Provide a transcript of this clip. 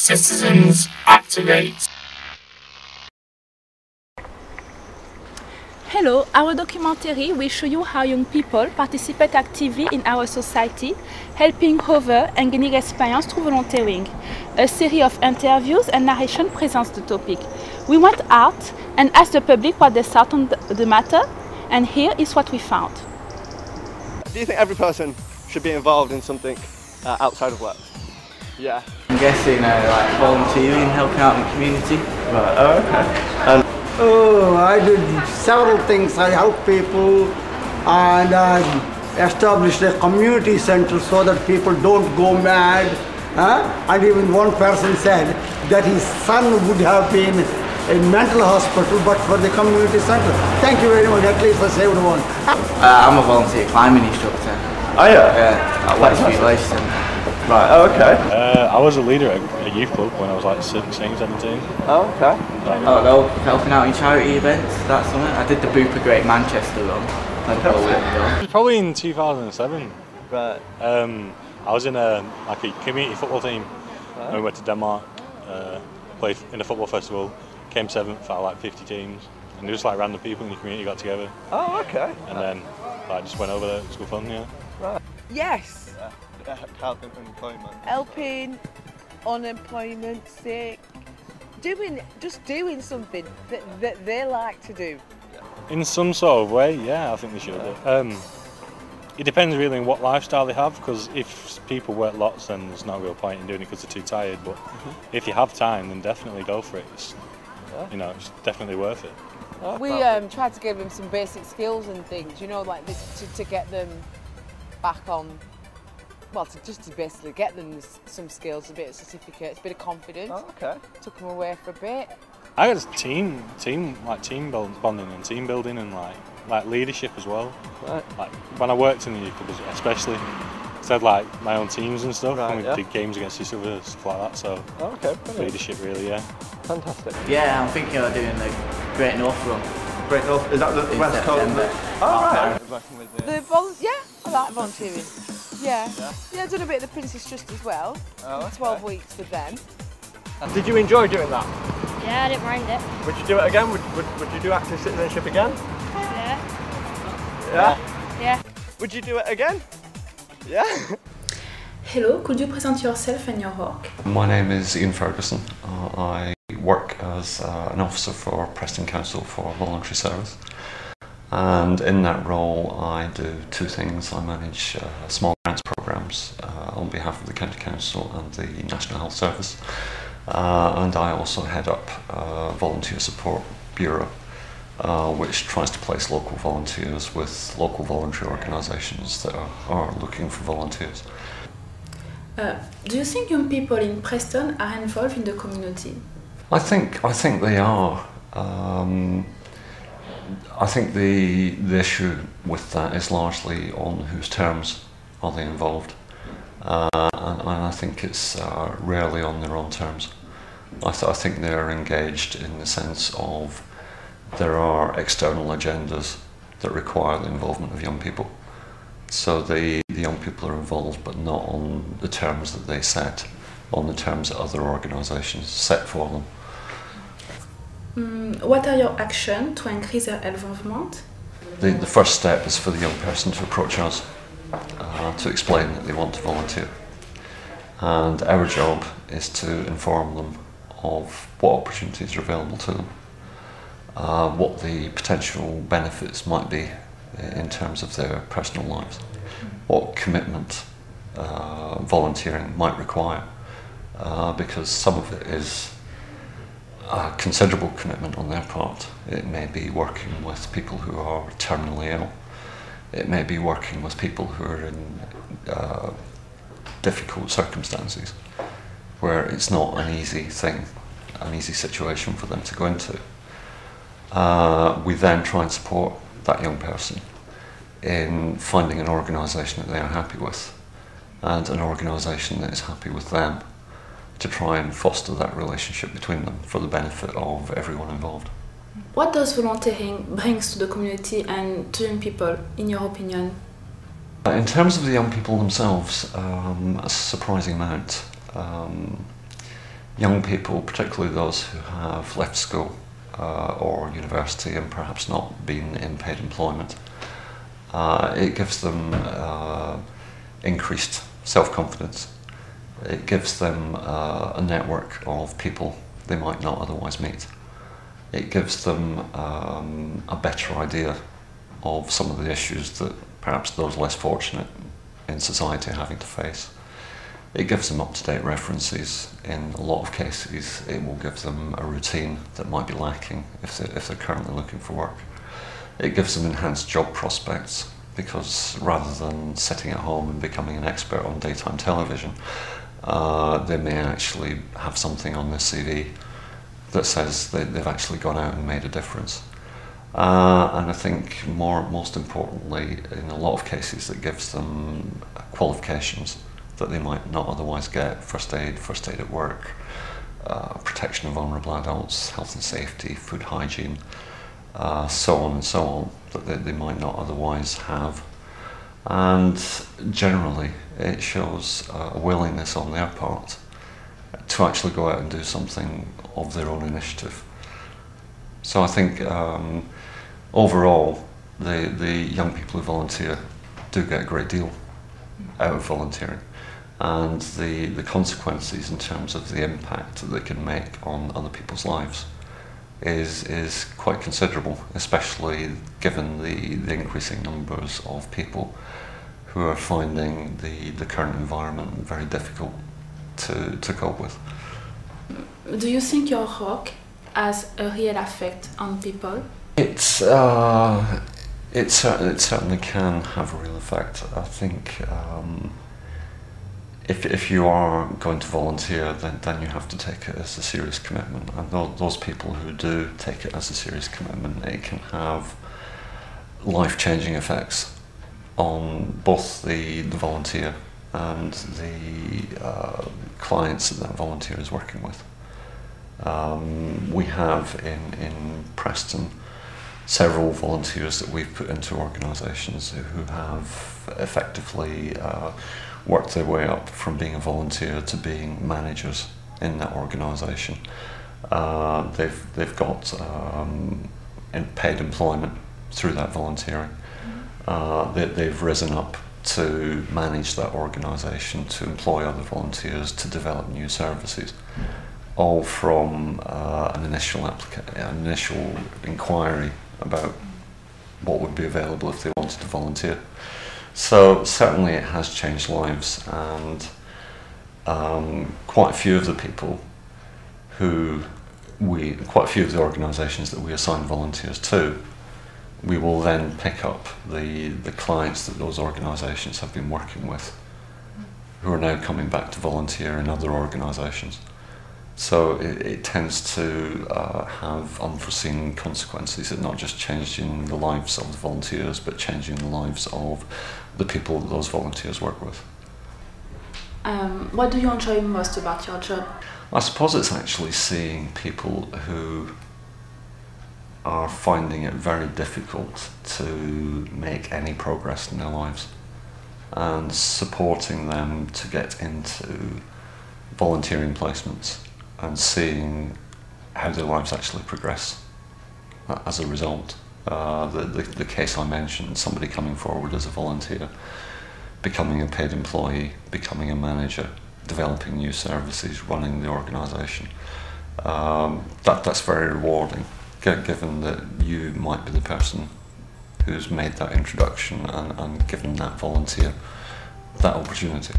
Citizens Activate. Hello, our documentary will show you how young people participate actively in our society, helping others and gaining experience through volunteering. A series of interviews and narration presents the topic. We went out and asked the public what they thought on the matter, and here is what we found. Do you think every person should be involved in something outside of work? Yeah. I'm guessing like volunteering, helping out in the community. Right, oh, okay. Oh, I did several things. I helped people and established a community center so that people don't go mad. And even one person said that his son would have been in mental hospital but for the community center. Thank you very much, at least I saved one. I'm a volunteer climbing instructor. Oh yeah? Yeah, at Westby Village Centre. Right, oh, okay. I was a leader at a youth club when I was like 16, 17. Oh, okay. Oh no, helping out in charity events, that's something. I did the Booper Great Manchester run. It was probably in 2007. Right. I was in a community football team. Right. We went to Denmark, played in a football festival, came 7th out of like 50 teams, and just like random people in the community got together. Oh, okay. And then I just went over there. It was good fun, yeah. Right. Yes. Helping employment. Helping, unemployment, sick, just doing something that they like to do. In some sort of way, yeah, I think they should. It depends really on what lifestyle they have, because if people work lots, then there's no real point in doing it because they're too tired. But if you have time, then definitely go for it. It's, you know, it's definitely worth it. We tried to give them some basic skills and things, you know, like this, to get them back on. Well, just to basically get them some skills, a bit of certificates, a bit of confidence. Oh, okay. Took them away for a bit. I got team bonding and team building and like leadership as well. Right. Like when I worked in the youth club, especially, I had like my own teams and stuff, right, and we did games against each other, stuff like that. So okay, leadership really, yeah. Fantastic. Yeah, I'm thinking of doing the Great North Run. Great North, is that the West Coast? Oh, right. Yeah, I like volunteering. Yeah, I done a bit of the Princess Trust as well. Oh, okay. 12 weeks with them. Did you enjoy doing that? Yeah, I didn't mind it. Would you do it again? Would you do active citizenship again? Yeah. Yeah? Yeah. Would you do it again? Yeah? Hello, could you present yourself and your work? My name is Ian Ferguson. I work as an officer for Preston Council for voluntary service. And in that role I do two things. I manage small grants programmes on behalf of the County Council and the National Health Service. And I also head up Volunteer Support Bureau, which tries to place local volunteers with local voluntary organisations that are looking for volunteers. Do you think young people in Preston are involved in the community? I think they are. I think the issue with that is largely on whose terms are they involved, and I think it's rarely on their own terms. I think they're engaged in the sense of there are external agendas that require the involvement of young people. So the young people are involved, but not on the terms that they set, on the terms that other organisations set for them. What are your actions to increase their involvement? The first step is for the young person to approach us, to explain that they want to volunteer. And our job is to inform them of what opportunities are available to them, what the potential benefits might be in terms of their personal lives, what commitment volunteering might require, because some of it is a considerable commitment on their part. It may be working with people who are terminally ill. It may be working with people who are in difficult circumstances, where it's not an easy thing, an easy situation for them to go into. We then try and support that young person in finding an organisation that they are happy with, and an organisation that is happy with them, to try and foster that relationship between them for the benefit of everyone involved. What does volunteering bring to the community and to young people, in your opinion? In terms of the young people themselves, a surprising amount. Young people, particularly those who have left school or university and perhaps not been in paid employment, it gives them increased self-confidence. It gives them a network of people they might not otherwise meet. It gives them a better idea of some of the issues that perhaps those less fortunate in society are having to face. It gives them up-to-date references. In a lot of cases, it will give them a routine that might be lacking if they're currently looking for work. It gives them enhanced job prospects, because rather than sitting at home and becoming an expert on daytime television, they may actually have something on their CV that says they've actually gone out and made a difference. And I think most importantly, in a lot of cases, it gives them qualifications that they might not otherwise get: first aid at work, protection of vulnerable adults, health and safety, food hygiene, so on and so on, that they might not otherwise have. And generally, it shows a willingness on their part to actually go out and do something of their own initiative. So I think overall, the young people who volunteer do get a great deal out of volunteering, and the consequences in terms of the impact that they can make on other people's lives is quite considerable, especially given the increasing numbers of people who are finding the current environment very difficult to cope with. Do you think your work has a real effect on people? It certainly can have a real effect. I think if you are going to volunteer, then you have to take it as a serious commitment. And those people who do take it as a serious commitment, it can have life-changing effects on both the volunteer and the clients that volunteer is working with. We have in Preston several volunteers that we've put into organisations who have effectively worked their way up from being a volunteer to being managers in that organisation. They've got paid employment through that volunteering. They've risen up to manage that organisation, to employ other volunteers, to develop new services, all from an initial inquiry about what would be available if they wanted to volunteer. So certainly it has changed lives, and quite a few of the people quite a few of the organisations that we assign volunteers to, we will then pick up the clients that those organisations have been working with, who are now coming back to volunteer in other organisations. So it tends to have unforeseen consequences. It's not just changing the lives of the volunteers, but changing the lives of the people that those volunteers work with. What do you enjoy most about your job? I suppose it's actually seeing people who are finding it very difficult to make any progress in their lives, and supporting them to get into volunteering placements and seeing how their lives actually progress as a result. The case I mentioned, somebody coming forward as a volunteer, becoming a paid employee, becoming a manager, developing new services, running the organisation. That's very rewarding, given that you might be the person who's made that introduction and given that volunteer that opportunity.